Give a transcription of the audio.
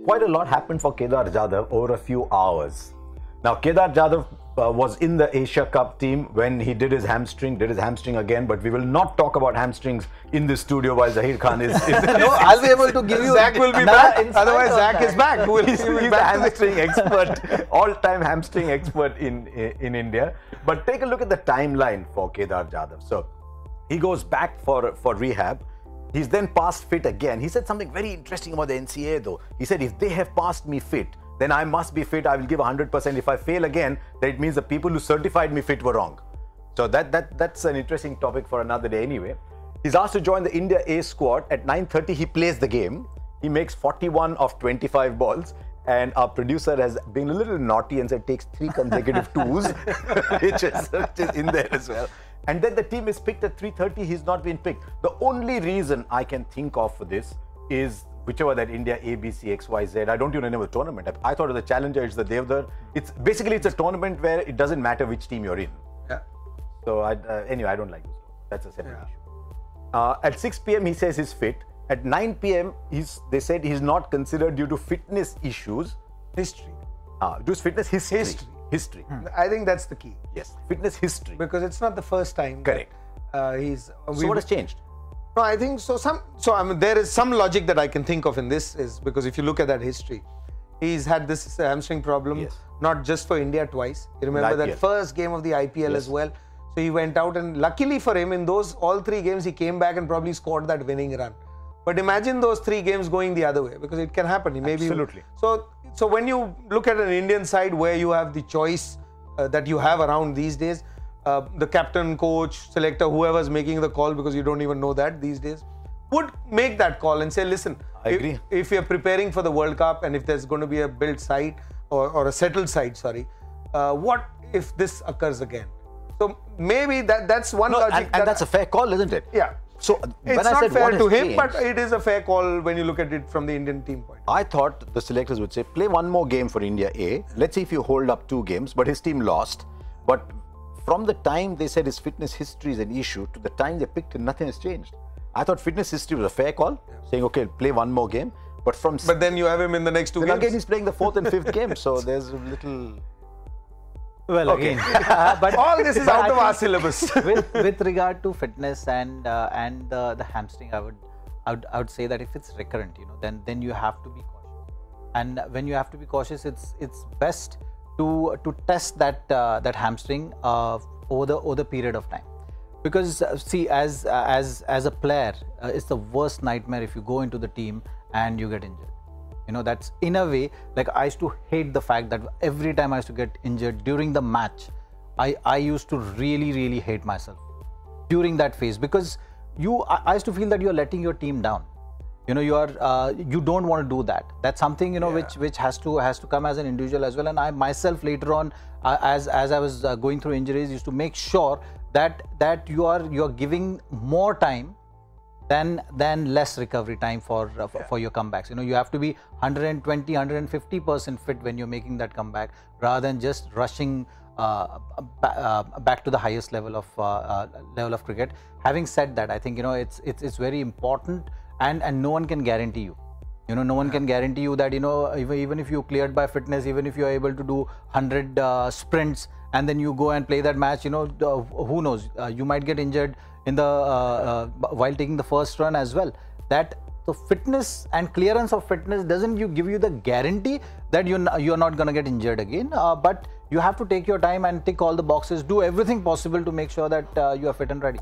quite a lot happened for Kedar Jadhav over a few hours. Now, Kedar Jadhav was in the Asia Cup team when he did his hamstring again, but we will not talk about hamstrings in this studio while Zaheer Khan is no, I'll be able to give you... Zach will be back, otherwise Zach is back. He's a hamstring expert, all-time hamstring expert in India. But take a look at the timeline for Kedar Jadhav. So, he goes back for rehab. He's then passed fit again. He said something very interesting about the NCAA though. He said, if they have passed me fit, then I must be fit. I will give 100%. If I fail again, then it means the people who certified me fit were wrong. So that's an interesting topic for another day anyway. He's asked to join the India A squad. At 9:30, he plays the game. He makes 41 of 25 balls. And our producer has been a little naughty and said takes 3 consecutive twos, which is in there as well. And then the team is picked at 3:30. He's not been picked. The only reason I can think of for this is whichever that India A, B, C, X, Y, Z. I don't even know the tournament. I thought of the Challenger. It's the Devdar. It's basically a tournament where it doesn't matter which team you're in. Yeah. So anyway, I don't like this. That's a separate issue. At 6 p.m. he says he's fit. At 9 p.m. they said he's not considered due to fitness issues. History. Due to fitness history. I think that's the key. Yes. Fitness history. Because it's not the first time. Correct. So what has changed? No, I think so. I mean, there is some logic that I can think of in this is because if you look at that history, he's had this hamstring problem, not just for India twice. You remember that first game of the IPL as well. So he went out and luckily for him in those all 3 games, he came back and probably scored that winning run. But imagine those 3 games going the other way because it can happen. Absolutely. So when you look at an Indian side where you have the choice that you have around these days, the captain, coach, selector, whoever's making the call, because you don't even know that these days, would make that call and say, listen, I agree. If you're preparing for the World Cup and if there's going to be a built side or a settled side, what if this occurs again? So maybe that's one logic. And that's a fair call, isn't it? Yeah. So it's not fair to him, but it is a fair call when you look at it from the Indian team point. I thought the selectors would say, play one more game for India A. Let's see if you hold up 2 games, but his team lost. But from the time they said his fitness history is an issue to the time they picked him, nothing has changed. I thought fitness history was a fair call, saying, okay, play one more game. But then you have him in the next 2 games. Again, he's playing the 4th and 5th game, so there's a little... Well, again, but all this is out of our syllabus. with regard to fitness and the hamstring, I would say that if it's recurrent, then you have to be cautious. And when you have to be cautious, it's best to test that hamstring over the period of time. Because see, as a player, it's the worst nightmare if you go into the team and you get injured. That's in a way, like I used to hate the fact that every time I used to get injured during the match, I used to really hate myself during that phase because I used to feel that you're letting your team down. You don't want to do that. That's something, which has to come as an individual as well. And I myself later on, as I was going through injuries, used to make sure that you're giving more time than less recovery time for your comebacks. You have to be 120, 150% fit when you're making that comeback, rather than just rushing back to the highest level of cricket. Having said that, I think it's very important, and no one can guarantee you. No one can guarantee you that even if you cleared by fitness, even if you are able to do 100 sprints, and then you go and play that match, who knows? You might get injured in the while taking the first run as well. So fitness and clearance of fitness doesn't give you the guarantee that you're not going to get injured again. But you have to take your time and tick all the boxes, do everything possible to make sure that you are fit and ready.